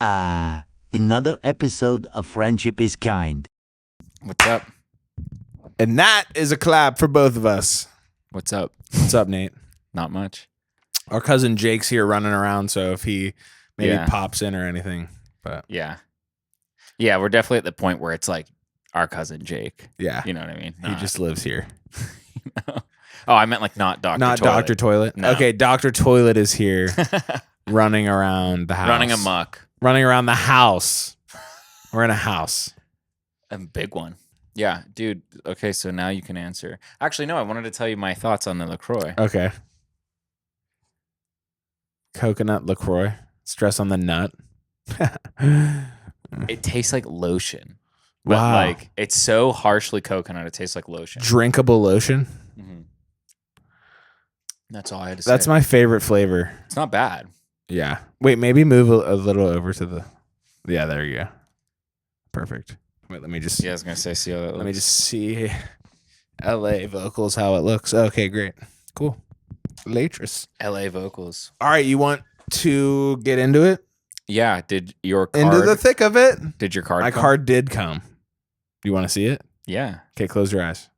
Another episode of Friendship is Kind. What's up? And that is a clap for both of us. What's up? What's up, Nate? Not much. Our cousin Jake's here running around, so if he maybe Yeah. pops in or anything. But Yeah, we're definitely at the point where it's like our cousin Jake. yeah, You know what I mean? he just lives here. Oh, I meant like not Dr. Not Toilet. Dr. Toilet. No. Okay, Dr. Toilet is here running around the house. Running amok. Running around the house. We're in a house. A big one. Yeah, dude. Okay, so now you can answer. Actually, no, I wanted to tell you my thoughts on the LaCroix. Okay. Coconut LaCroix. Stress on the nut. It tastes like lotion. But Wow. like, it's so harshly coconut, it tastes like lotion. Drinkable lotion. Mhm. That's all I had to say. That's my favorite flavor. It's not bad. Yeah. Wait, maybe move a little over to the. Yeah, there you go. Perfect. Wait, let me just. Yeah, I was going to say, see how that looks. Let me just see. LA vocals, how it looks. Okay, great. Cool. Latris. LA vocals. All right, you want to get into it? Yeah, did your card... Into the thick of it? Did your card My come? card did come. You want to see it? Yeah. Okay, close your eyes.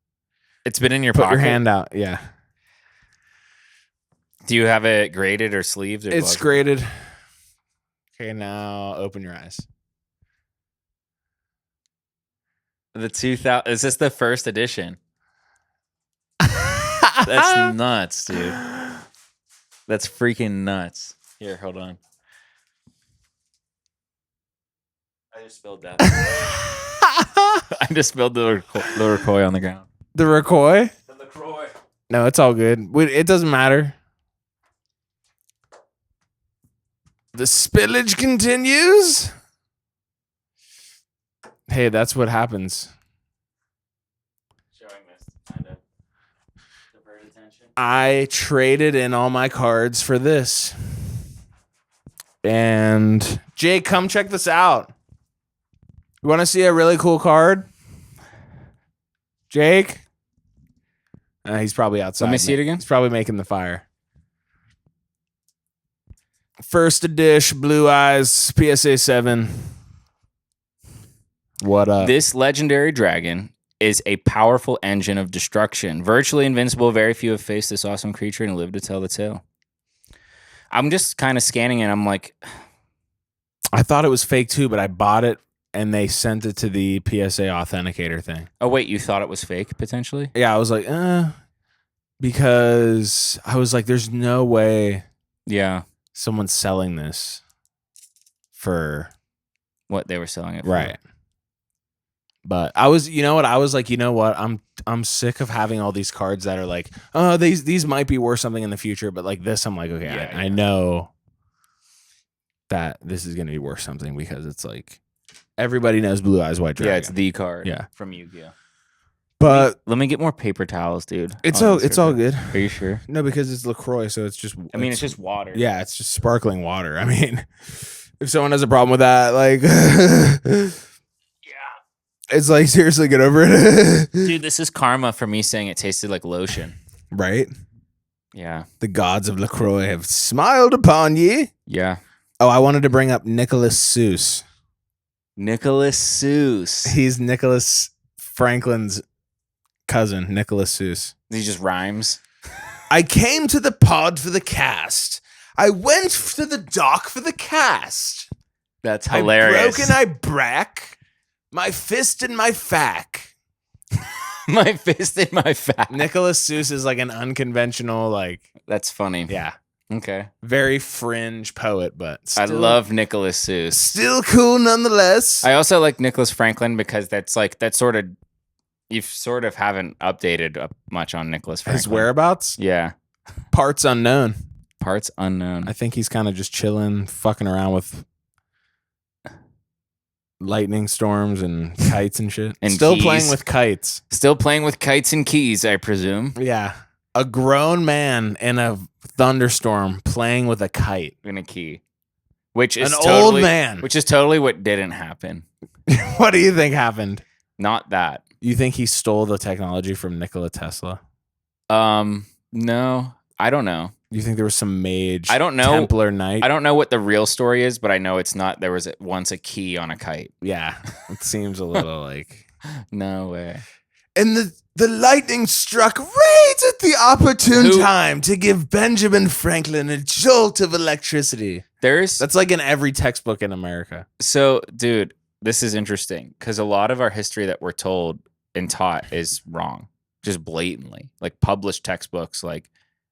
It's been in your Put pocket. your hand out. Yeah. Do you have it graded or sleeved? Or It's glossed? graded. Okay, now open your eyes. The 2000. Is this the first edition? That's nuts, dude. That's freaking nuts. Here, hold on. I just spilled that. I just spilled the LaCroix on the ground. The LaCroix? The LaCroix. No, it's all good. It doesn't matter. The spillage continues. Hey, that's what happens. Showing this kind of divert attention. I traded in all my cards for this. And Jake, come check this out. You want to see a really cool card? Jake? He's probably outside. Let me see it again. He's probably making the fire. First edition, Blue Eyes, PSA 7. What up? This legendary dragon is a powerful engine of destruction. Virtually invincible, very few have faced this awesome creature and lived to tell the tale. I'm just kind of scanning it. I'm like, I thought it was fake too, but I bought it and they sent it to the PSA authenticator thing. oh, wait, you thought it was fake, potentially? Yeah, I was like, because I was like, there's no way Yeah. someone's selling this for What they were selling it for. right. But I was, you know what? I was like, you know what? I'm sick of having all these cards that are like, oh, these might be worth something in the future, but like this, I'm like, okay, Yeah, I know that this is gonna be worth something because it's like everybody knows Blue Eyes White Dragon. Yeah, it's the card Yeah. from Yu-Gi-Oh. But Let me get more paper towels, dude. it's I'll all insert good. Are you sure? No, because it's LaCroix, so it's just. I mean, it's just water. Yeah, it's just sparkling water. I mean, if someone has a problem with that, like, Yeah. it's like seriously, get over it, Dude, this is karma for me saying it tasted like lotion. right? Yeah. The gods of LaCroix have smiled upon ye. Yeah. Oh, I wanted to bring up Nicholas Seuss. Nicholas Seuss. He's Nicholas Franklin's cousin, Nicholas Seuss. He just rhymes. I came to the pod for the cast. I went to the dock for the cast. That's hilarious. I broke and I brack. My fist and my fack. My fist in my fat. Nicholas Seuss is like an unconventional, like, That's funny. yeah, Okay. very fringe poet, but I still, love Nicholas Seuss. still cool nonetheless. I also like Nicholas Franklin because that's sort of, you sort of haven't updated much on Nicholas Franklin. His whereabouts, Yeah. parts unknown. Parts unknown. I think he's kind of just chilling, fucking around with lightning storms and kites and shit. And still keys. playing with kites. Still playing with kites and keys, I presume. Yeah, a grown man in a thunderstorm playing with a kite. In a key. Which is An totally, old man. Which is totally what didn't happen. What do you think happened? Not that. You think he stole the technology from Nikola Tesla? No, I don't know. You think there was some mage? I don't know. Templar knight. I don't know what the real story is, but I know it's not. There was once a key on a kite. Yeah, it seems a little like. No way. And the lightning struck right at the opportune time to give Benjamin Franklin a jolt of electricity. That's like in every textbook in America. So, dude, this is interesting because a lot of our history that we're told and taught is wrong, just blatantly. Like published textbooks, like,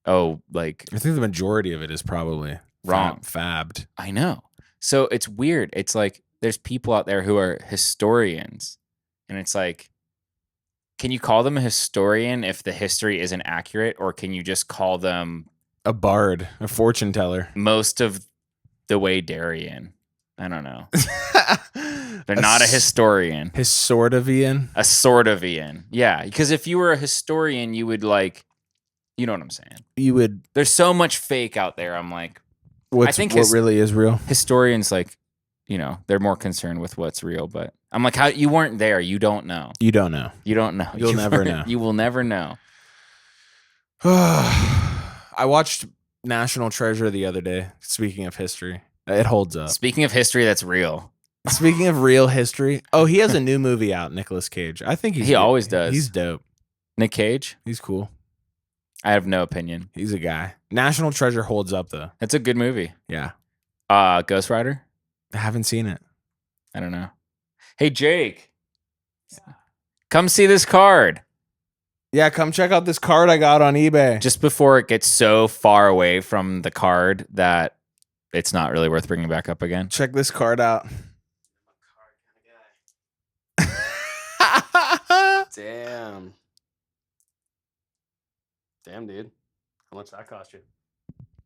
I think the majority of it is probably wrong, fabbed. I know. So it's weird. It's like there's people out there who are historians, and it's like, can you call them a historian if the history isn't accurate, or can you just call them a bard, a fortune teller? Most of the way Darien. I don't know. They're not a historian. A sort of Ian. Yeah, because if you were a historian, you would like, you know what I'm saying? You would. There's so much fake out there. I'm like, what really is real? Historians, like, you know, they're more concerned with what's real. But I'm like, how you weren't there? You don't know. You don't know. You'll never know. You will never know. I watched National Treasure the other day. Speaking of history, it holds up. Speaking of history, that's real. Speaking of real history, he has a new movie out. Nicolas Cage. I think he always does. He's dope. Nick Cage. He's cool. I have no opinion. He's a guy. National Treasure holds up though. It's a good movie. Yeah. Ghost Rider. I haven't seen it. I don't know. Hey Jake, come see this card. Yeah, come check out this card I got on eBay. Just before it gets so far away from the card that it's not really worth bringing back up again. Check this card out. Damn. Damn, dude. How much that cost you?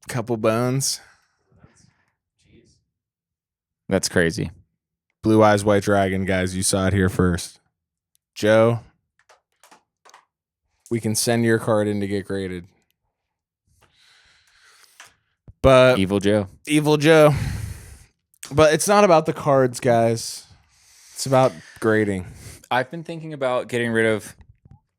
Couple bones. Jeez. That's crazy. Blue Eyes White Dragon, guys. You saw it here first. Joe, we can send your card in to get graded. But Evil Joe. But it's not about the cards, guys. It's about grading. I've been thinking about getting rid of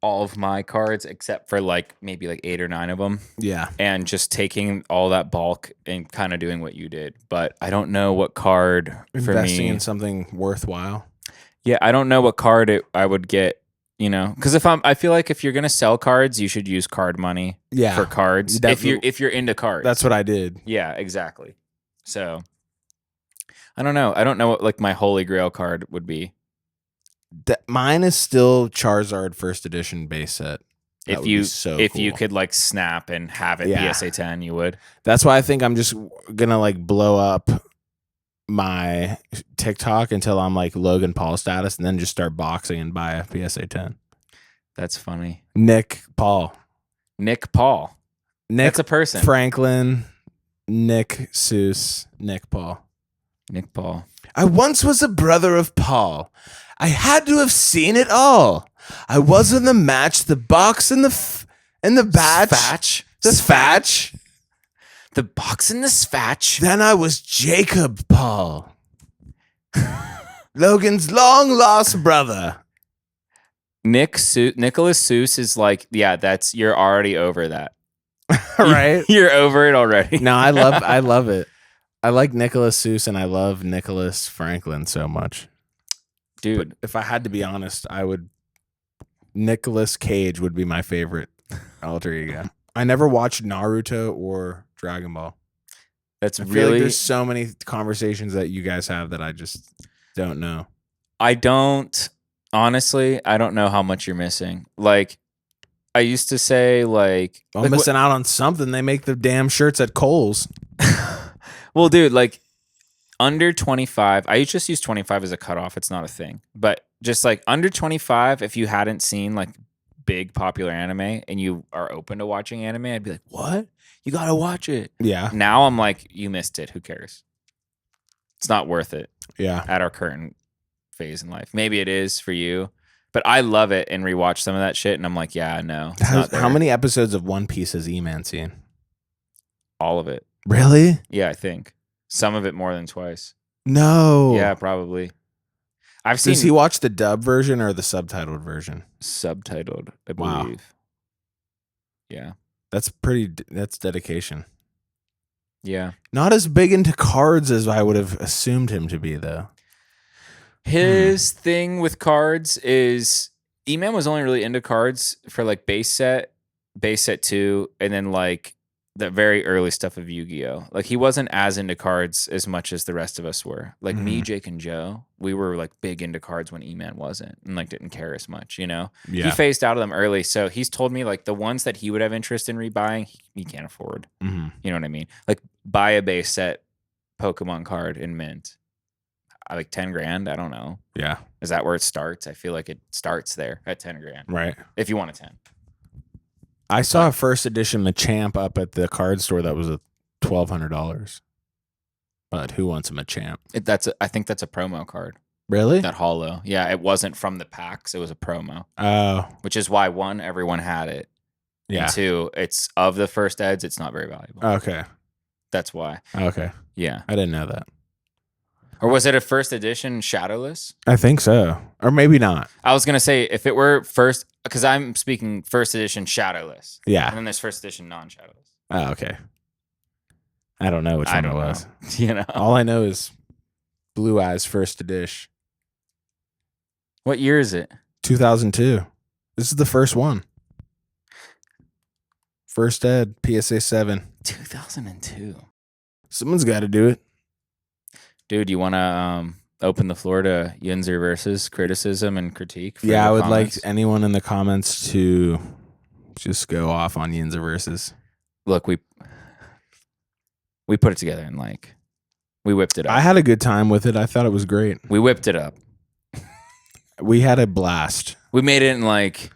all of my cards except for maybe 8 or 9 of them. Yeah. And just taking all that bulk and kind of doing what you did. But I don't know what card for me. Investing in something worthwhile. Yeah, I don't know what card I would get, you know, because I feel like if you're gonna sell cards, you should use card money. Yeah. For cards. If you're into cards. That's what I did. Yeah, exactly. So I don't know. I don't know what my Holy Grail card would be. Mine is still Charizard first edition base set. That If you cool. you could snap and have it PSA 10, you would. That's why I think I'm just gonna blow up my TikTok until I'm Logan Paul status, and then just start boxing and buy a PSA 10. That's funny. Nick Paul. That's a person. Franklin. Nick Seuss. Nick Paul. I once was a brother of Paul. I had to have seen it all. I was in the match, the box, and the batch. The spatch. The box and the spatch. Then I was Jacob Paul. Logan's long lost brother. Nicholas Seuss is you're already over that. Right? You're over it already. No, I love it. I like Nicholas Seuss and I love Nicholas Franklin so much. Dude. But if I had to be honest, Nicolas Cage would be my favorite alter ego. I never watched Naruto or Dragon Ball. I feel like there's so many conversations that you guys have that I just don't know. Honestly, I don't know how much you're missing. I used to say I'm missing out on something. They make the damn shirts at Kohl's. Well, dude, under 25, I just use 25 as a cutoff. It's not a thing. But just under 25, if you hadn't seen big popular anime and you are open to watching anime, I'd be like, what? You got to watch it. Yeah. Now I'm like, you missed it. Who cares? It's not worth it. Yeah. At our current phase in life. Maybe it is for you, but I love it and rewatch some of that shit. And I'm like, yeah, no. How many episodes of One Piece has E-Man seen? All of it. Really? Yeah, I think. Some of it more than twice. No. Yeah, probably. Does he watch the dub version or the subtitled version? Subtitled, I Wow. believe. Yeah. That's dedication. Yeah. Not as big into cards as I would have assumed him to be, though. His thing with cards is E-Man was only really into cards for like base set 2, and then like the very early stuff of Yu-Gi-Oh. Like he wasn't as into cards as much as the rest of us were. Like me, Jake, and Joe, we were like big into cards when E-Man wasn't, and like didn't care as much, you know? Yeah. He phased out of them early. So he's told me like the ones that he would have interest in rebuying, he can't afford. Mm-hmm. You know what I mean? Like buy a base set Pokemon card in mint. Like 10 grand. I don't know. Yeah. Is that where it starts? I feel like it starts there at 10 grand. Right. If you want a 10. I saw a first edition Machamp up at the card store that was $1,200. But who wants a Machamp? I think that's a promo card. Really? That holo. Yeah, it wasn't from the packs. It was a promo. Oh. Which is why, one, everyone had it. Yeah. And two, it's of the first eds, it's not very valuable. Okay. That's why. Okay. Yeah. I didn't know that. Or was it a first edition Shadowless? I think so. Or maybe not. I was going to say, if it were first, because I'm speaking first edition Shadowless. Yeah. And then there's first edition non-Shadowless. Oh, okay. I don't know which one it was. You know. All I know is Blue Eyes first edition. What year is it? 2002. This is the first one. First ed, PSA 7. 2002. Someone's got to do it. Dude, you want to open the floor to Yinzer versus criticism and critique? Yeah, I would comments? like anyone in the comments to just go off on Yinzer versus. Look, we put it together and like we whipped it up. I had a good time with it. I thought it was great. We whipped it up. We had a blast. We made it in like,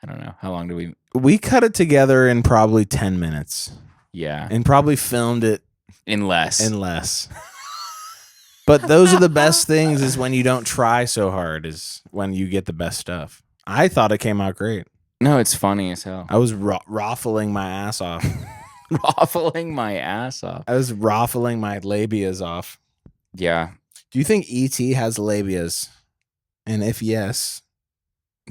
I don't know. How long do we? We cut it together in probably 10 minutes. Yeah. And probably filmed it in less. But those are the best things, is when you don't try so hard, is when you get the best stuff. I thought it came out great. No, it's funny as hell. I was raffling my ass off. Raffling my ass off. I was raffling my labias off. Yeah. Do you think E.T. has labias? And if yes...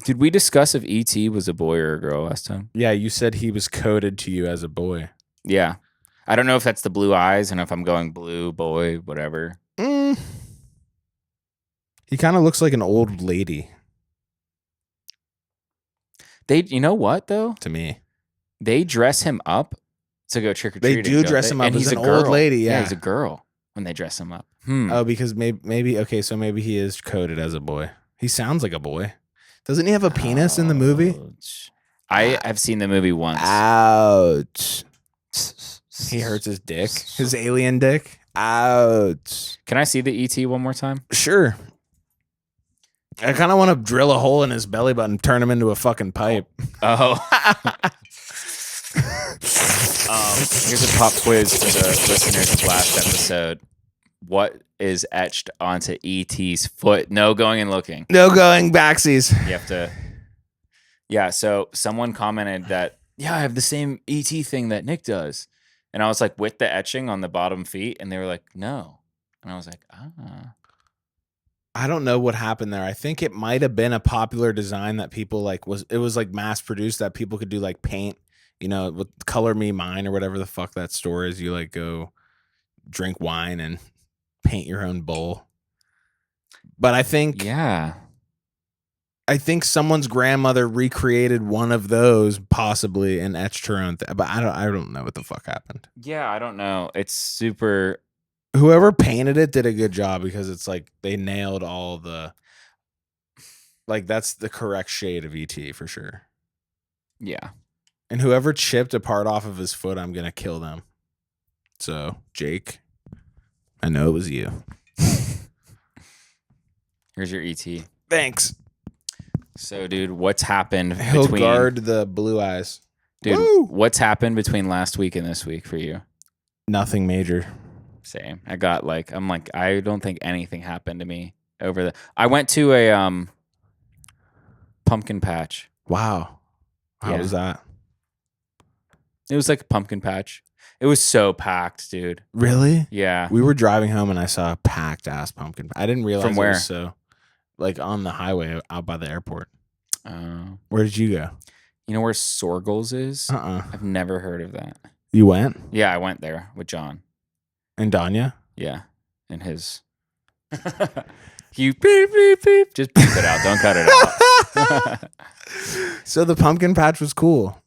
Did we discuss if E.T. was a boy or a girl last time? Yeah, you said he was coded to you as a boy. Yeah. I don't know if that's the blue eyes and if I'm going blue, boy, whatever. He kind of looks like an old lady. You know what, though? To me. They dress him up to go trick-or-treating. They do dress him up and as he's an a girl. old lady, yeah. He's a girl when they dress him up. Oh, because maybe, okay, so maybe he is coded as a boy. He sounds like a boy. Doesn't he have a penis in the movie? Ouch. I have seen the movie once. Ouch. He hurts his dick. His alien dick. Ouch. Can I see the ET one more time? Sure. I kind of want to drill a hole in his belly button, turn him into a fucking pipe. Oh. Here's a pop quiz for the listeners of last episode. What is etched onto ET's foot? No going and looking. No going backsies. You have to. Yeah, so someone commented that, yeah, I have the same ET thing that Nick does. And I was like, with the etching on the bottom feet? And they were like, no. And I was like, ah. I don't know what happened there. I think it might have been a popular design that people like it was like mass produced, that people could do like paint, you know, with Color Me Mine or whatever the fuck that store is. You like go drink wine and paint your own bowl. But I think someone's grandmother recreated one of those possibly and etched her own thing. But I don't know what the fuck happened. Yeah, I don't know. It's super. Whoever painted it did a good job, because it's like they nailed all the, like, that's the correct shade of ET for sure. Yeah. And whoever chipped a part off of his foot, I'm going to kill them. So, Jake, I know it was you. Here's your ET. Thanks. So, dude, what's happened He'll between... guard the blue eyes. Dude, Woo! What's happened between last week and this week for you? Nothing major. Same. I don't think anything happened to me I went to a pumpkin patch. Wow. How was that? It was like a pumpkin patch. It was so packed, dude. Really? Yeah. We were driving home and I saw a packed ass pumpkin. I didn't realize From where? it was so, like, on the highway out by the airport. Oh. Where did you go? You know where Sorgles is? Uh-uh. I've never heard of that. You went? Yeah, I went there with John. And Danya? Yeah, and his. You beep beep beep. Just beep it out. Don't cut it out. So the pumpkin patch was cool.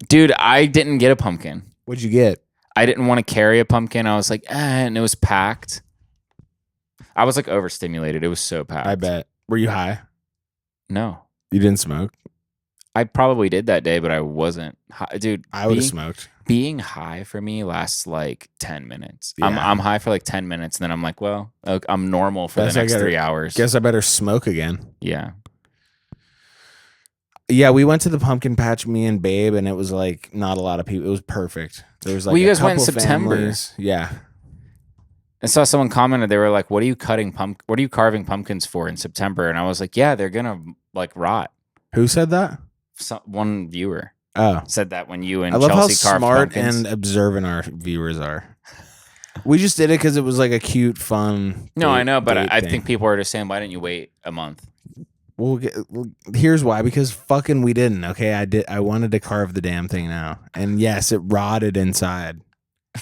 Dude, I didn't get a pumpkin. What'd you get? I didn't want to carry a pumpkin. I was like, and it was packed. I was like overstimulated. It was so packed. I bet. Were you high? No. You didn't smoke? I probably did that day, but I wasn't high. Dude, I would have smoked. Being high for me lasts like 10 minutes. Yeah. I'm high for like 10 minutes, and then I'm like, well, I'm normal for the next 3 hours. Guess I better smoke again. Yeah. Yeah, we went to the pumpkin patch, me and Babe, and it was like not a lot of people. It was perfect. There was like well, you a guys went in couple September. families. Yeah. I saw someone commented, they were like, what are you carving pumpkins for in September? And I was like, yeah, they're gonna like rot. Who said that? One viewer said that when you and I love Chelsea how carved smart pumpkins. and observant our viewers are. We just did it because it was like a cute, fun. No, I know, but I thing. think people are just saying, why didn't you wait a month? Well, here's why. Because fucking we didn't. Okay, I wanted to carve the damn thing now, and yes, it rotted inside.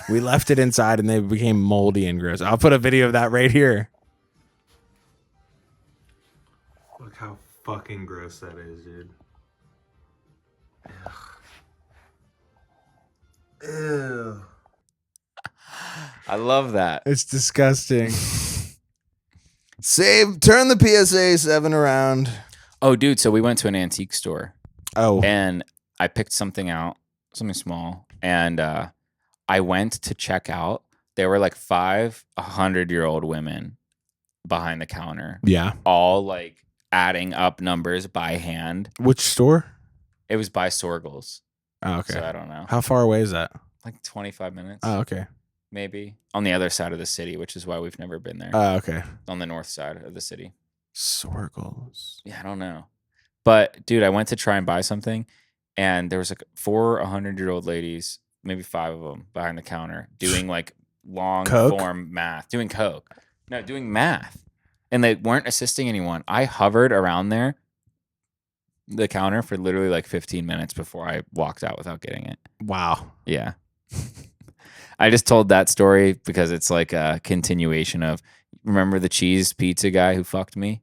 We left it inside, and they became moldy and gross. I'll put a video of that right here. Look how fucking gross that is, dude. Ew. I love that. It's disgusting. Turn the PSA 7 around. Oh, dude, so we went to an antique store. Oh. And I picked something out, something small, and I went to check out. There were like 5 100-year-old women behind the counter. Yeah. All like adding up numbers by hand. Which store? It was by Sorgles. Oh, okay. So I don't know. How far away is that? Like 25 minutes. Oh, okay. Maybe. On the other side of the city, which is why we've never been there. Oh, okay. On the north side of the city. Sorgles. Yeah, I don't know. But dude, I went to try and buy something, and there was like 4 100-year-old ladies, maybe 5 of them, behind the counter doing like long form math, doing coke. No, doing math. And they weren't assisting anyone. I hovered around the counter for literally like 15 minutes before I walked out without getting it. Wow. Yeah. I just told that story because it's like a continuation of, remember the cheese pizza guy who fucked me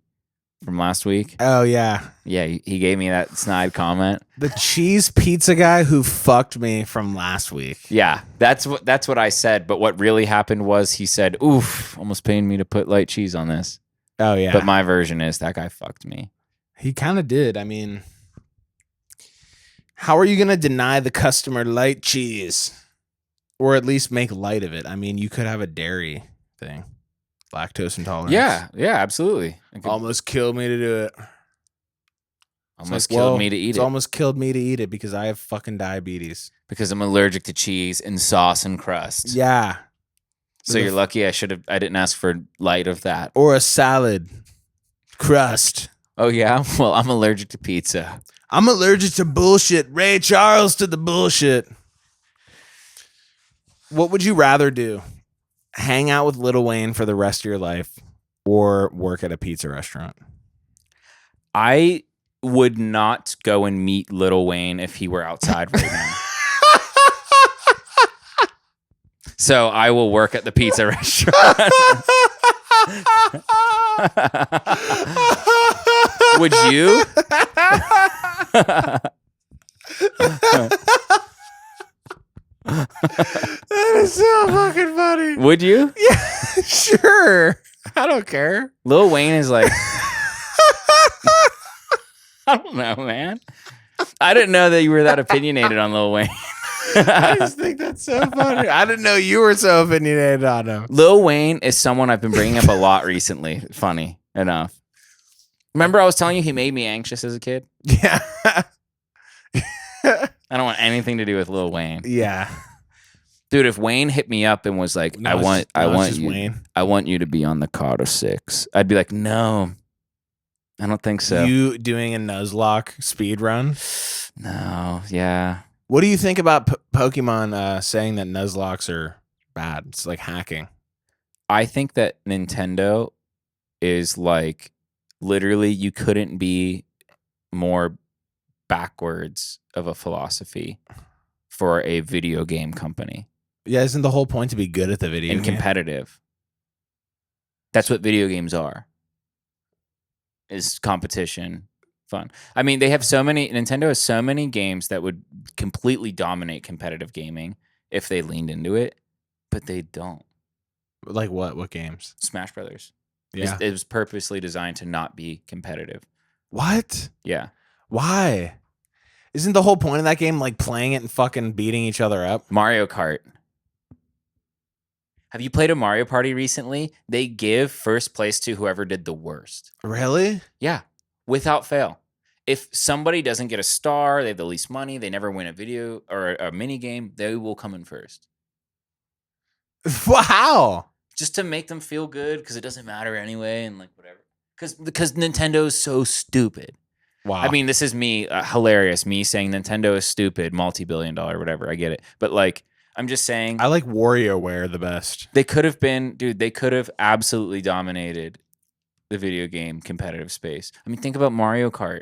from last week? Oh, yeah. Yeah, he gave me that snide comment. The cheese pizza guy who fucked me from last week. Yeah, that's what I said. But what really happened was he said, oof, almost paying me to put light cheese on this. Oh, yeah. But my version is that guy fucked me. He kind of did. I mean, how are you going to deny the customer light cheese? Or at least make light of it? I mean, you could have a dairy thing. Lactose intolerance. Yeah, absolutely. Almost killed me to do it. Almost killed me to eat it. It's almost killed me to eat it because I have fucking diabetes. Because I'm allergic to cheese and sauce and crust. Yeah. So you're lucky I didn't ask for light of that. Or a salad. Crust. Oh, yeah? Well, I'm allergic to pizza. I'm allergic to bullshit. Ray Charles to the bullshit. What would you rather do? Hang out with Lil Wayne for the rest of your life or work at a pizza restaurant? I would not go and meet Lil Wayne if he were outside right now. So I will work at the pizza restaurant. Would you? That is so fucking funny. Would you? Yeah, sure. I don't care. Lil Wayne is like, I don't know, man. I didn't know that you were that opinionated on Lil Wayne. I just think that's so funny. I didn't know you were so opinionated on him. Lil Wayne is someone I've been bringing up a lot recently. Funny enough. Remember I was telling you he made me anxious as a kid? Yeah. I don't want anything to do with Lil Wayne. Yeah. Dude, if Wayne hit me up and was like, I want you to be on the Carter 6, I'd be like, no, I don't think so. You doing a Nuzlocke speed run? No, yeah. What do you think about Pokemon saying that Nuzlocks are bad? It's like hacking. I think that Nintendo is like, literally, you couldn't be more backwards of a philosophy for a video game company. Yeah, isn't the whole point to be good at the video and game? competitive? That's what video games are. Is competition, fun. I mean, Nintendo has so many games that would completely dominate competitive gaming if they leaned into it, but they don't. Like what? What games? Smash Brothers. Yeah. It was purposely designed to not be competitive. What? Yeah. Why? Isn't the whole point of that game like playing it and fucking beating each other up? Mario Kart. Have you played a Mario Party recently? They give first place to whoever did the worst. Really? Yeah, without fail. If somebody doesn't get a star, they have the least money, they never win a video or a mini game, they will come in first. Wow. Just to make them feel good, because it doesn't matter anyway, and like whatever. Because Nintendo is so stupid. Wow. I mean, this is me, hilarious, me saying Nintendo is stupid, multi-billion-dollar, whatever. I get it. But like, I'm just saying. I like WarioWare the best. They could have been, dude, they could have absolutely dominated the video game competitive space. I mean, think about Mario Kart.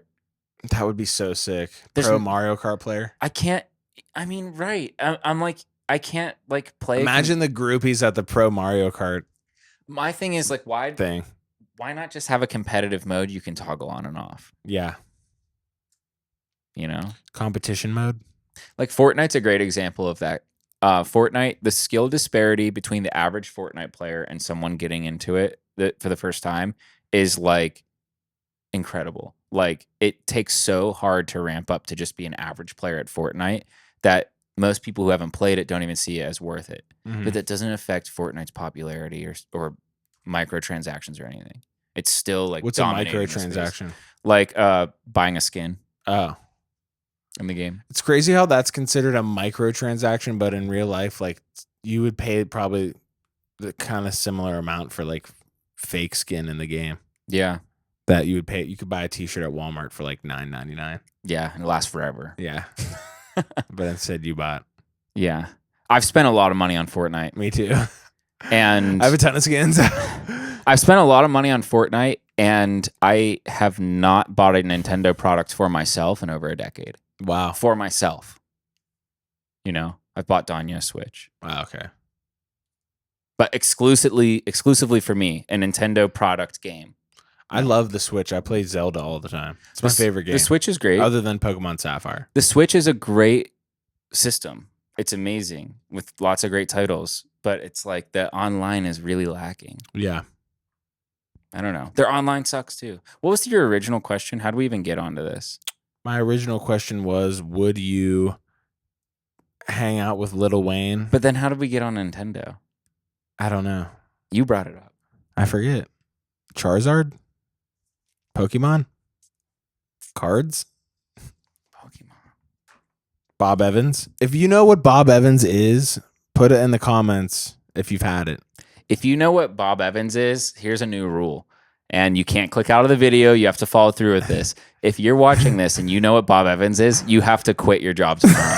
That would be so sick. There's Pro Mario Kart player. I can't, I mean, right. I'm like, I can't like play. Imagine the groupies at the Pro Mario Kart My thing is like, why not just have a competitive mode you can toggle on and off? Yeah. You know? Competition mode. Like Fortnite's a great example of that. Fortnite, the skill disparity between the average Fortnite player and someone getting into it for the first time is like incredible. Like it takes so hard to ramp up to just be an average player at Fortnite that most people who haven't played it don't even see it as worth it. Mm-hmm. But that doesn't affect Fortnite's popularity or microtransactions or anything. It's still like what's a dominating the microtransaction? space. Like buying a skin Oh. in the game. It's crazy how that's considered a microtransaction, but in real life, like you would pay probably the kind of similar amount for like fake skin in the game. Yeah. That you would pay. You could buy a T-shirt at Walmart for like $9.99. Yeah, and it lasts forever. Yeah. But instead you bought. Yeah. I've spent a lot of money on Fortnite. Me too. And I have a ton of skins. I've spent a lot of money on Fortnite, and I have not bought a Nintendo product for myself in over a decade. Wow. For myself. You know, I've bought Danya a Switch. Wow. Okay. But exclusively for me, a Nintendo product game. I love the Switch. I play Zelda all the time. It's my favorite game. The Switch is great. Other than Pokemon Sapphire. The Switch is a great system. It's amazing with lots of great titles, but it's like the online is really lacking. Yeah. I don't know. Their online sucks too. What was your original question? How do we even get onto this? My original question was, would you hang out with Lil Wayne? But then how did we get on Nintendo? I don't know. You brought it up. I forget. Charizard? Pokemon? Cards? Pokemon. Bob Evans? If you know what Bob Evans is, put it in the comments if you've had it. If you know what Bob Evans is, here's a new rule. And you can't click out of the video. You have to follow through with this. If you're watching this and you know what Bob Evans is, you have to quit your job tomorrow.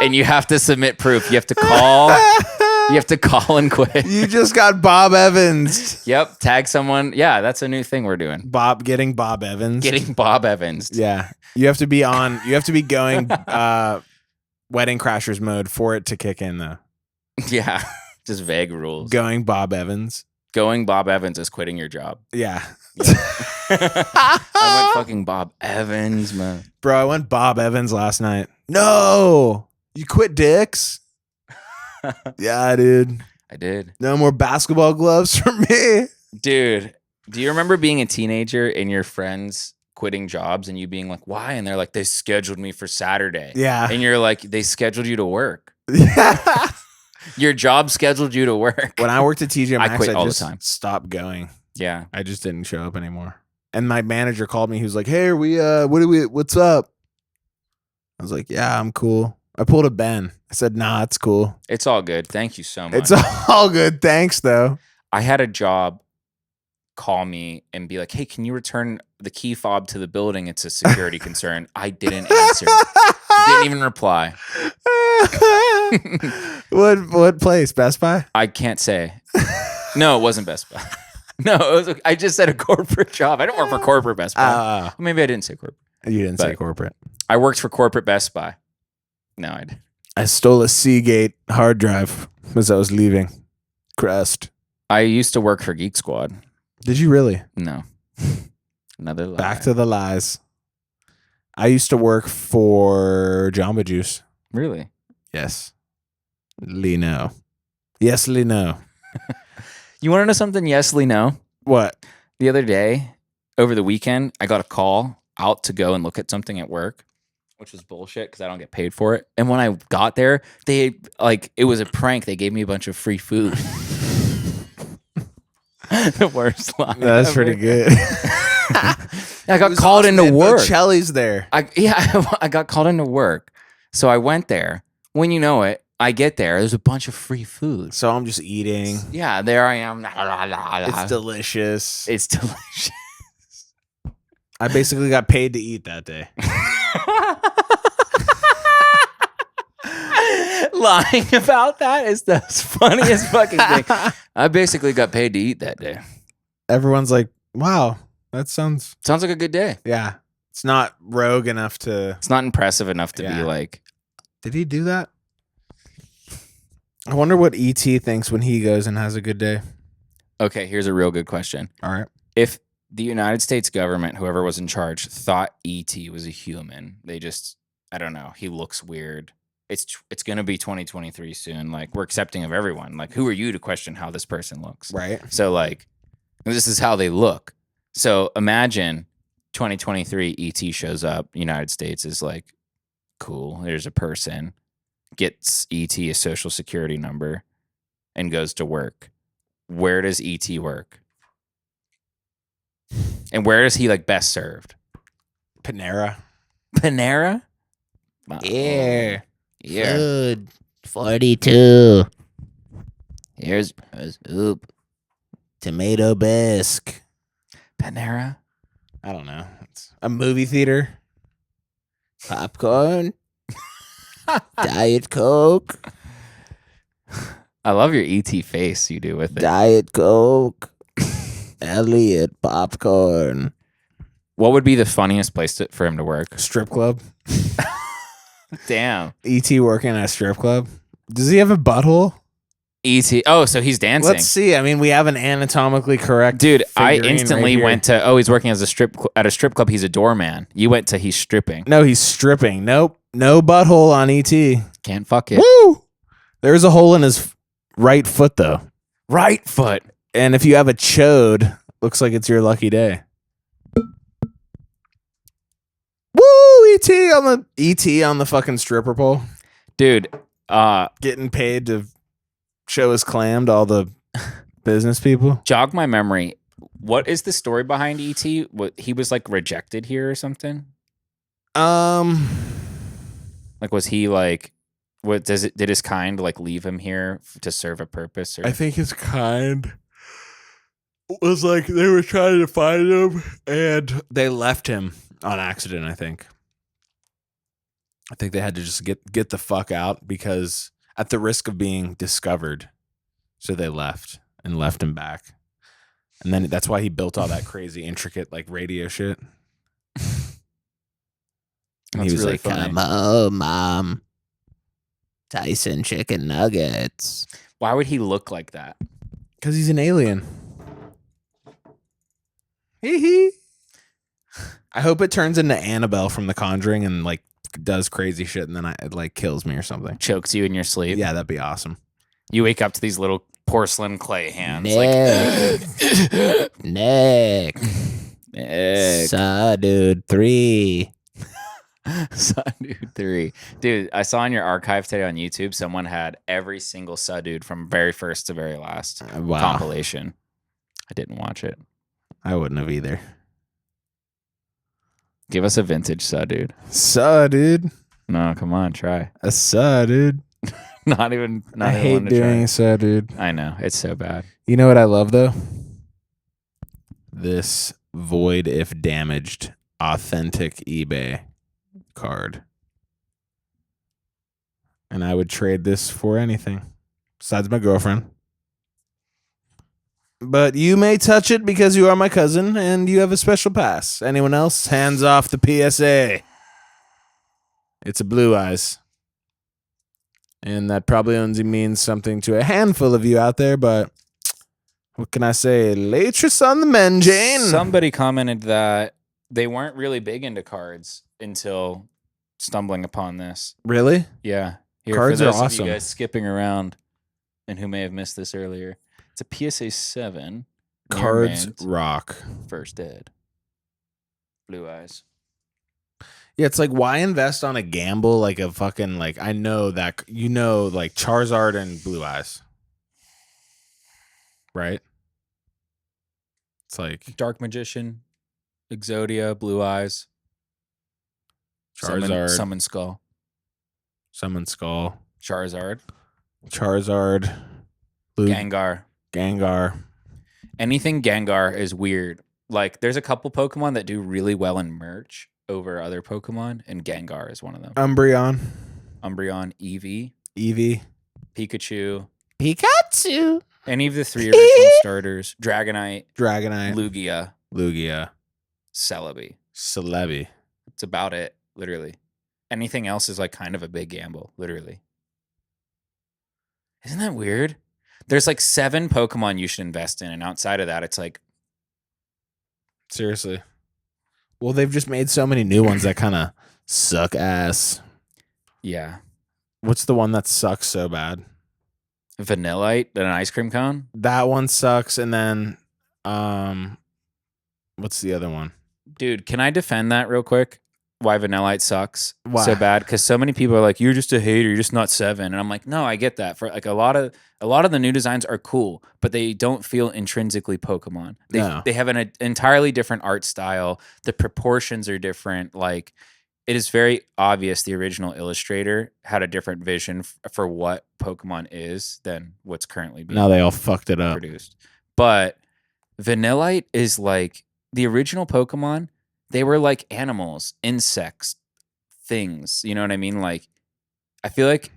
And you have to submit proof. You have to call. You have to call and quit. You just got Bob Evans. Yep. Tag someone. Yeah, that's a new thing we're doing. Getting Bob Evans. Getting Bob Evans. Yeah. You have to be going Wedding Crashers mode for it to kick in though. Yeah. Just vague rules. Going Bob Evans. Going Bob Evans is quitting your job. Yeah. I went fucking Bob Evans, man. Bro, I went Bob Evans last night. No. You quit dicks? Yeah, dude. I did. No more basketball gloves for me. Dude, do you remember being a teenager and your friends quitting jobs and you being like, why? And they're like, they scheduled me for Saturday. Yeah. And you're like, they scheduled you to work. Yeah. Your job scheduled you to work. When I worked at TJ Maxx, I quit all just the time. stopped going. Yeah. I just didn't show up anymore. And my manager called me. He was like, "Hey, what's up?" I was like, "Yeah, I'm cool." I pulled a Ben. I said, "Nah, it's cool. It's all good. Thank you so much. It's all good. Thanks, though." I had a job call me and be like, hey, can you return the key fob to the building? It's a security concern. I didn't answer. Didn't even reply. What place? Best Buy? I can't say. No, it wasn't Best Buy. No, I just said a corporate job. I don't work for corporate Best Buy. Well, maybe I didn't say corporate. You didn't say But- corporate. I worked for corporate Best Buy. No, I didn't. I stole a Seagate hard drive as I was leaving. Crust. I used to work for Geek Squad. Did you really? No. Another lie. Back to the lies. I used to work for Jamba Juice. Really? Yes. Lino. Yes, Lino. You want to know something? Yes, Lee, no. What? The other day, over the weekend, I got a call out to go and look at something at work, which was bullshit because I don't get paid for it. And when I got there, it was a prank. They gave me a bunch of free food. The worst line. That's ever. pretty good. I got called into work. Chelly's there. I got called into work. So I went there. When you know it, I get there. There's a bunch of free food. So I'm just eating. Yeah, there I am. It's delicious. It's delicious. I basically got paid to eat that day. Lying about that is the funniest fucking thing. I basically got paid to eat that day. Everyone's like, wow, that sounds... Sounds like a good day. Yeah. It's not rogue enough to... It's not impressive enough to be Yeah. like... Did he do that? I wonder what E.T. thinks when he goes and has a good day. Okay, here's a real good question. All right. If the United States government, whoever was in charge, thought E.T. was a human, they just... I don't know. He looks weird. It's going to be 2023 soon. Like, we're accepting of everyone. Like, who are you to question how this person looks? Right. So, like, this is how they look. So, imagine 2023 ET shows up. United States is like, cool. There's a person. Gets ET a social security number and goes to work. Where does ET work? And where is he, like, best served? Panera. Panera? Yeah. Yeah. Food. 42. Here's oop. Tomato bisque. Panera? I don't know. It's a movie theater. Popcorn. Diet Coke. I love your ET face you do with it. Diet Coke. Elliot popcorn. What would be the funniest place for him to work? Strip club. Damn. E.T. working at a strip club. Does he have a butthole? ET. Oh, so he's dancing. Let's see. I mean, we have an anatomically correct. Dude, I figurine instantly right went to, oh, he's working as at a strip club. He's a doorman. You went to he's stripping. No, he's stripping. Nope. No butthole on E.T. Can't fuck it. Woo! There's a hole in his right foot, though. Right foot. And if you have a chode, looks like it's your lucky day. Woo! E.T. on the fucking stripper pole. Dude, Getting paid to show his clam to all the business people. jog my memory. What is the story behind ET? What, he was like rejected here or something? Like, was he like, did his kind like leave him here to serve a purpose? Or? I think his kind was like they were trying to find him and they left him on accident, I think. I think they had to just get the fuck out because at the risk of being discovered. So they left him back. And then that's why he built all that crazy intricate like radio shit. And he That's was really like, funny. Come home, Mom. Tyson chicken nuggets. Why would he look like that? because he's an alien. Hee hee. I hope it turns into Annabelle from The Conjuring and like does crazy shit and then it like kills me or something. Chokes you in your sleep. Yeah, that'd be awesome. You wake up to these little porcelain clay hands. Nick. Nick. Like, Saw dude 3. Sadude 3. Dude, I saw in your archive today on YouTube, someone had every single Sadude from very first to very last Wow. compilation. I didn't watch it. I wouldn't have either. Give us a vintage Sadude. Saw, dude. No, come on, try. A saw, dude. Not even. Not I even hate one to doing a try. saw, dude. I know it's so bad. You know what I love though? This void if damaged authentic eBay card. And I would trade this for anything besides my girlfriend. but you may touch it because you are my cousin and you have a special pass. Anyone else? Hands off the PSA. It's a Blue Eyes. And that probably only means something to a handful of you out there, but what can I say? Latris on the men, Jane. Somebody commented that they weren't really big into cards until stumbling upon this. Really? Yeah. Here, Cards for are those of awesome. you guys skipping around and who may have missed this earlier, it's a PSA 7. Cards Mint, rock. First Ed. Blue Eyes. Yeah, it's like, why invest on a gamble like a fucking, like, I know that, you know, like Charizard and Blue Eyes. Right? It's like Dark Magician, Exodia, Blue Eyes, Charizard, Summon Skull, Summon Skull, Charizard, Blue Gengar. Anything Gengar is weird. Like, there's a couple Pokemon that do really well in merch over other Pokemon, and Gengar is one of them. Umbreon, Eevee, Pikachu, any of the 3 original starters, Dragonite, Lugia, Celebi. It's about it, literally. Anything else is like kind of a big gamble, literally. Isn't that weird? There's like 7 Pokemon you should invest in, and outside of that, it's like... Seriously. Well, they've just made so many new ones that kind of suck ass. Yeah. What's the one that sucks so bad? Vanillite, an ice cream cone? That one sucks, and then what's the other one? Dude, can I defend that real quick? Why Vanillite sucks Why? so bad? Because so many people are like, "You're just a hater. You're just not 7." And I'm like, no, I get that. For like a lot of the new designs are cool, but they don't feel intrinsically Pokemon. They have an entirely different art style. The proportions are different. Like, it is very obvious the original illustrator had a different vision for what Pokemon is than what's currently being Now they all fucked it up. produced. But Vanillite is like the original Pokemon. They were like animals, insects, things. You know what I mean? Like, I feel like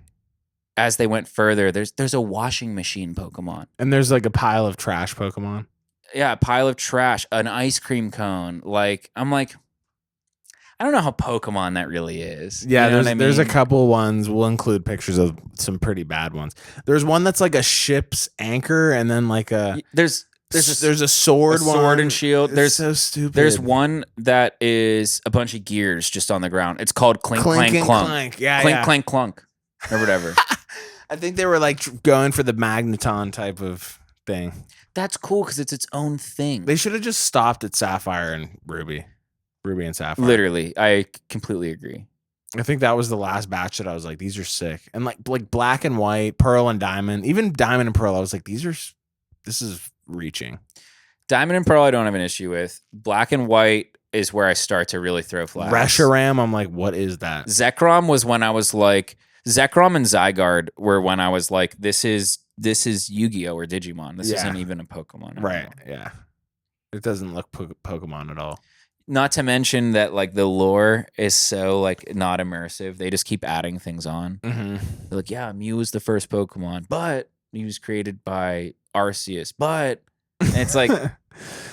as they went further, there's a washing machine Pokemon. And there's like a pile of trash Pokemon. Yeah, a pile of trash, an ice cream cone. Like, I'm like, I don't know how Pokemon that really is. Yeah, You know what I there's a mean? couple ones. We'll include pictures of some pretty bad ones. There's one that's like a ship's anchor, and then like There's a sword, sword and shield. It's There's so stupid. There's one that is a bunch of gears just on the ground. It's called Clink Clank and Clunk. Clank. Yeah, Clink yeah. Clank Clunk or whatever. I think they were like going for the Magneton type of thing. That's cool because it's its own thing. They should have just stopped at Sapphire and Ruby and Sapphire. Literally, I completely agree. I think that was the last batch that I was like, these are sick. And like Black and White, Pearl and Diamond, even Diamond and Pearl, I was like, this is reaching. Diamond and Pearl, I don't have an issue with. Black and White is where I start to really throw flags. Reshiram, I'm like, what is that? Zekrom was when I was like, Zekrom and Zygarde were when I was like, this is Yu-Gi-Oh or Digimon. This isn't even a Pokemon anymore. Right, yeah. It doesn't look Pokemon at all. Not to mention that like the lore is so like not immersive. They just keep adding things on. Mm-hmm. They're like, yeah, Mew was the first Pokemon, but he was created by Arceus. But and it's like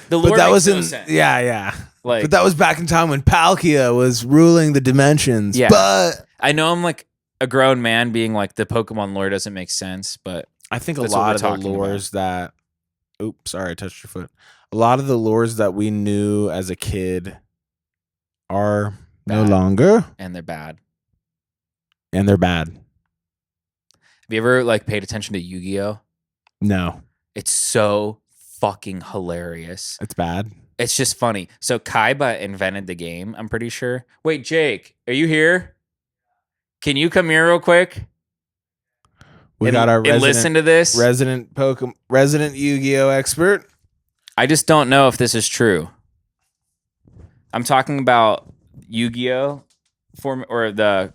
the lore But that makes was no in sense. yeah. Like, But that was back in time when Palkia was ruling the dimensions. Yeah. But I know I'm like a grown man being like the Pokemon lore doesn't make sense, but I think a That's what lot we're of the talking lures that oops, sorry, I touched your foot. A lot of the lures that we knew as a kid are no Bad. longer, and they're bad. and they're bad. Have you ever like paid attention to Yu-Gi-Oh? No, It's so fucking hilarious. it's bad. It's just funny. So Kaiba invented the game, I'm pretty sure. Wait, Jake, are you here? Can you come here real quick? We and, got our and listen to this. resident Yu-Gi-Oh expert. I just don't know if this is true. I'm talking about Yu-Gi-Oh or the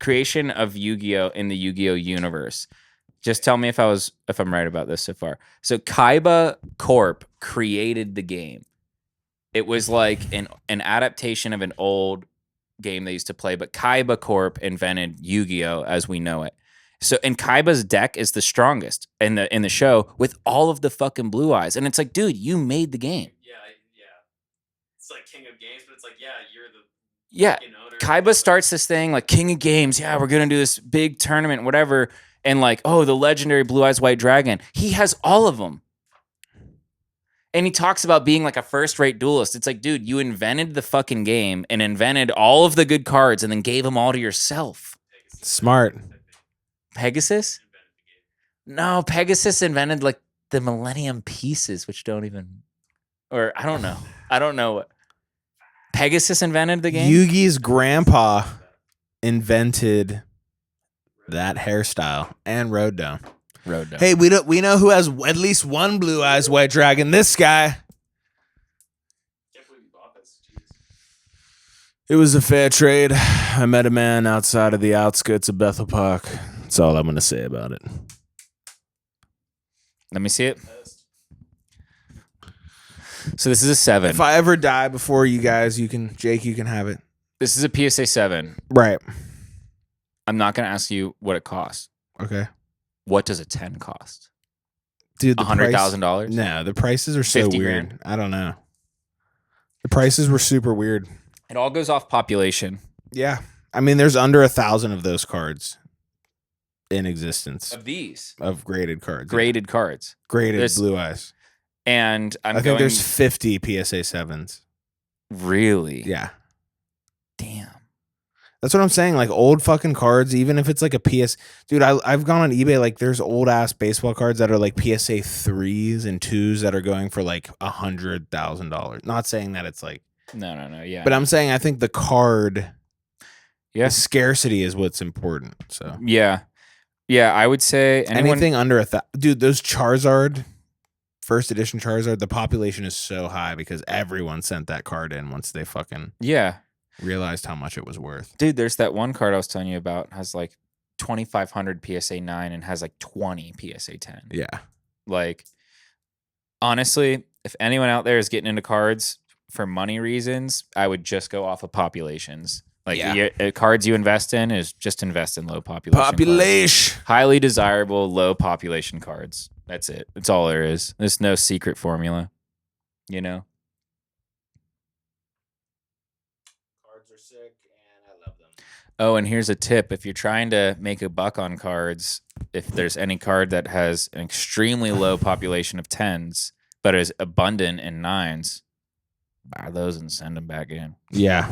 creation of Yu-Gi-Oh in the Yu-Gi-Oh universe. Just tell me if I'm right about this so far. So Kaiba Corp created the game. It was like an adaptation of an old game they used to play, but Kaiba Corp invented Yu-Gi-Oh as we know it. So, and Kaiba's deck is the strongest in the show with all of the fucking blue eyes. And it's like, dude, you made the game. Yeah. It's like King of Games, but it's like, yeah, you're the Yeah. fucking owner. Kaiba starts this thing like King of Games. Yeah, we're going to do this big tournament, whatever. And like, oh, the legendary Blue Eyes White Dragon. He has all of them. And he talks about being like a first-rate duelist. It's like, dude, you invented the fucking game and invented all of the good cards and then gave them all to yourself. Smart. Pegasus? No, Pegasus invented like the Millennium Pieces, which don't even, or I don't know. I don't know what. Pegasus invented the game? Yugi's grandpa invented that hairstyle and Road Dome. Hey, we know who has at least one Blue Eyes White Dragon. This guy. Can't believe you bought this. Jeez. It was a fair trade. I met a man outside of the outskirts of Bethel Park. That's all I'm going to say about it. Let me see it. So this is a 7. If I ever die before you guys, Jake, you can have it. This is a PSA 7. Right. I'm not going to ask you what it costs. Okay. What does a 10 cost? Dude, $100,000? No, the prices are so 50 weird. grand? I don't know. The prices were super weird. It all goes off population. Yeah. I mean, there's under 1,000 of those cards in existence Of these. of graded cards. Graded cards. Graded There's- Blue Eyes. And I think there's 50 PSA 7s. Really? Yeah. Damn. That's what I'm saying. Like old fucking cards, even if it's like a PS. Dude, I've gone on eBay. Like there's old ass baseball cards that are like PSA 3s and 2s that are going for like $100,000. Not saying that it's like. No. Yeah. But I'm saying I think the card. Yeah. The scarcity is what's important. So. Yeah. Yeah, I would say Anything under dude, those Charizard, first edition Charizard, the population is so high because everyone sent that card in once they fucking realized how much it was worth. Dude, there's that one card I was telling you about, has like 2,500 PSA 9 and has like 20 PSA 10. Yeah. Like, honestly, if anyone out there is getting into cards for money reasons, I would just go off of populations. Like, cards you invest in is just invest in low population. Population. Highly desirable, low population cards. That's it. That's all there is. There's no secret formula, you know? Cards are sick and I love them. Oh, and here's a tip. If you're trying to make a buck on cards, if there's any card that has an extremely low population of 10s, but is abundant in 9s, buy those and send them back in. Yeah.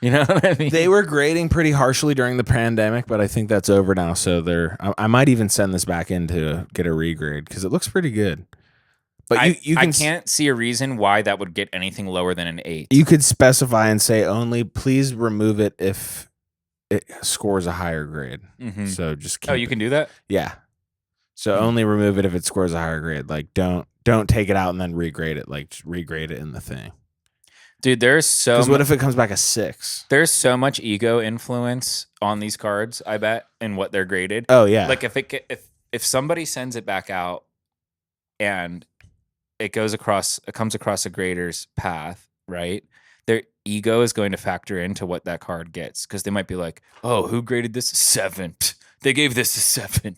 You know what I mean? They were grading pretty harshly during the pandemic, but I think that's over now. So I might even send this back in to get a regrade because it looks pretty good. But I can can't see a reason why that would get anything lower than an 8. You could specify and say only please remove it if it scores a higher grade. Mhm. So just keep Oh, you can do that? Yeah. So only remove it if it scores a higher grade. Like don't take it out and then regrade it. Like just regrade it in the thing. Dude, there's so Because what if it comes back a 6? there's so much ego influence on these cards, I bet, in what they're graded. Oh yeah. Like if somebody sends it back out and it comes across a grader's path, right? Their ego is going to factor into what that card gets because they might be like, "Oh, who graded this a 7? They gave this a 7."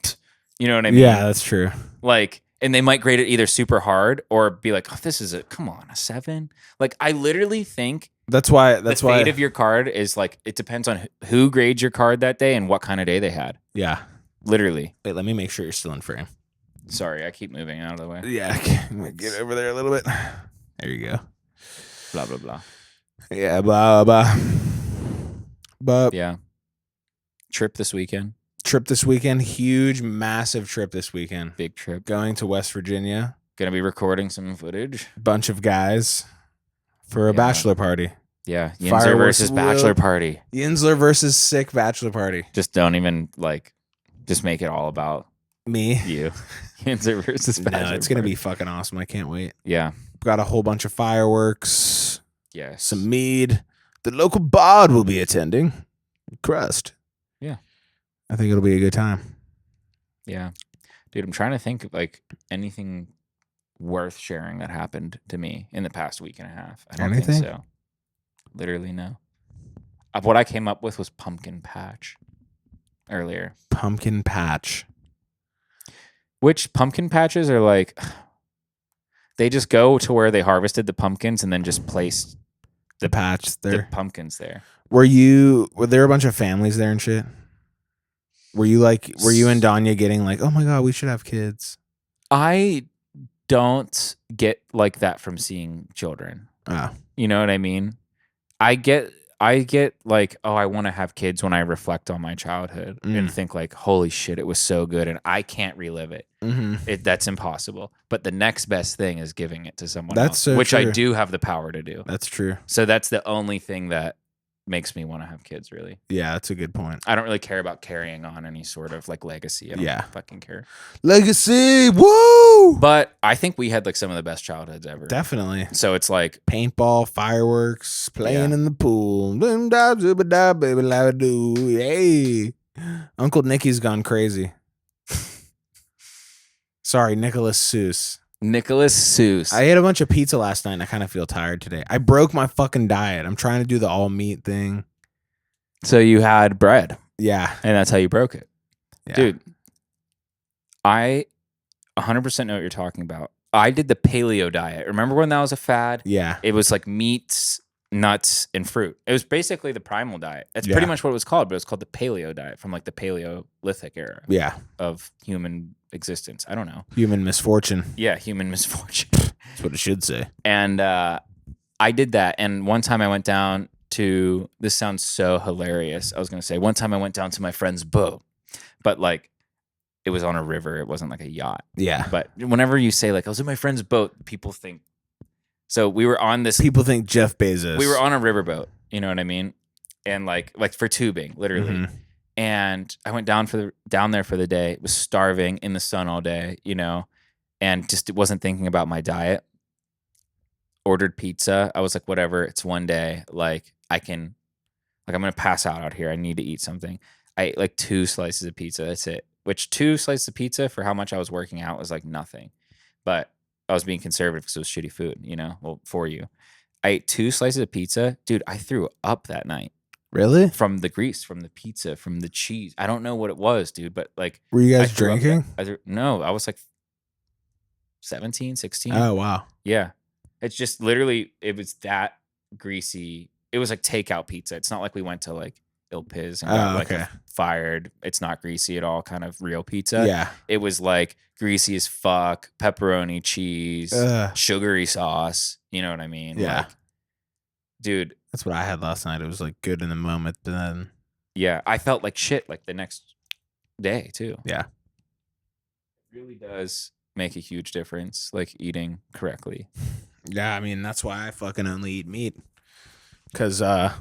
You know what I mean? Yeah, that's true. Like, and they might grade it either super hard or be like, "Oh, this is come on, a 7." Like, I literally think That's why the fate of your card is like it depends on who grades your card that day and what kind of day they had. Yeah. Literally. Wait, let me make sure you're still in frame. Sorry, I keep moving out of the way. Yeah, get over there a little bit. There you go. Blah blah blah. Yeah, blah blah. But Yeah. Trip this weekend. trip this weekend, huge, massive trip this weekend. Big trip. Going to West Virginia. Gonna be recording some footage. Bunch of guys for a bachelor party. Yeah. Yinzer Fireworks versus will- bachelor party. Yinsler versus sick bachelor party. Just don't even just make it all about Me. you. Yinzer versus bachelor No, it's gonna party. be fucking awesome. I can't wait. Yeah. Got a whole bunch of fireworks, Yes. some mead. The local bard will be attending. Crust. Yeah. I think it'll be a good time. Yeah. Dude, I'm trying to think of anything worth sharing that happened to me in the past week and a half. I don't Anything? think so. Literally no. What I came up with was pumpkin patch. earlier. Pumpkin patch. Which pumpkin patches are like, they just go to where they harvested the pumpkins and then just placed The patch the there. pumpkins there. Were there a bunch of families there and shit? Were you and Danya getting like, oh my God, we should have kids? I don't get like that from seeing children. Oh. You know what I mean? I get like, oh, I want to have kids when I reflect on my childhood and think like, holy shit, it was so good and I can't relive it. Mm-hmm. That's impossible. But the next best thing is giving it to someone That's else, so which I true. do have the power to do. That's true. So that's the only thing that makes me want to have kids, really. Yeah, that's a good point. I don't really care about carrying on any sort of like legacy. I don't fucking care. Legacy, woo! But I think we had like some of the best childhoods ever. Definitely. So it's like Paintball, fireworks, playing in the pool. Hey. Uncle Nicky's gone crazy. Sorry, Nicholas Seuss. Nicholas Seuss. I ate a bunch of pizza last night and I kind of feel tired today. I broke my fucking diet. I'm trying to do the all meat thing. So you had bread. Yeah. And that's how you broke it. Yeah. Dude, I 100% know what you're talking about. I did the paleo diet. Remember when that was a fad? Yeah. It was like meats, nuts, and fruit. It was basically the primal diet. That's Yeah. pretty much what it was called, but it was called the paleo diet from like the Paleolithic era Yeah. of human existence. I don't know. Human misfortune. Yeah, human misfortune. That's what it should say. And I did that. And one time I went down to, this sounds so hilarious. I was going to say, one time I went down to my friend's boat, but like it was on a river. It wasn't like a yacht. Yeah. But whenever you say like, I was at my friend's boat, people think, so we were on this, People think Jeff Bezos. we were on a riverboat, you know what I mean? And like for tubing, literally. Mhm. And I went down there for the day, was starving in the sun all day, you know, and just wasn't thinking about my diet. Ordered pizza. I was like, whatever, it's one day. Like I'm gonna pass out here. I need to eat something. I ate like 2 slices of pizza. That's it. Which 2 slices of pizza for how much I was working out was like nothing. But I was being conservative because it was shitty food, you know, well, for you. I ate 2 slices of pizza. Dude, I threw up that night. Really? From the grease, from the pizza, from the cheese. I don't know what it was, dude, but like. Were you I guys threw up drinking? no, I was like 17, 16. Oh, wow. Yeah. It's just literally, it was that greasy. It was like takeout pizza. It's not like we went to like Il Piz and got like a fired, it's not greasy at all kind of real pizza. Yeah. It was like greasy as fuck, pepperoni, cheese, sugary sauce. You know what I mean? Yeah. Like, dude. That's what I had last night. It was like good in the moment, but then. Yeah. I felt like shit like the next day too. Yeah. It really does make a huge difference, like eating correctly. Yeah, I mean, that's why I fucking only eat meat. Because, that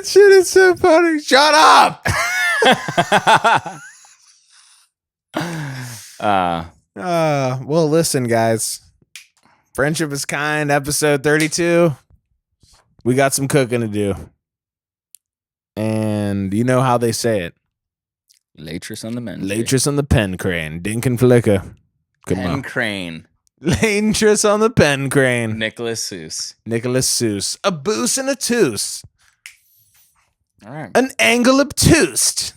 shit is so funny. Shut up! Well, listen, guys. Friendship is Kind, episode 32. We got some cooking to do. And you know how they say it. Latris on the men. Latris on the pen crane. Dink and flicker. Come pen on. crane. Latris on the pen crane. Nicholas Seuss. Nicholas Seuss. A boos and a toos. All right. An angle obtused.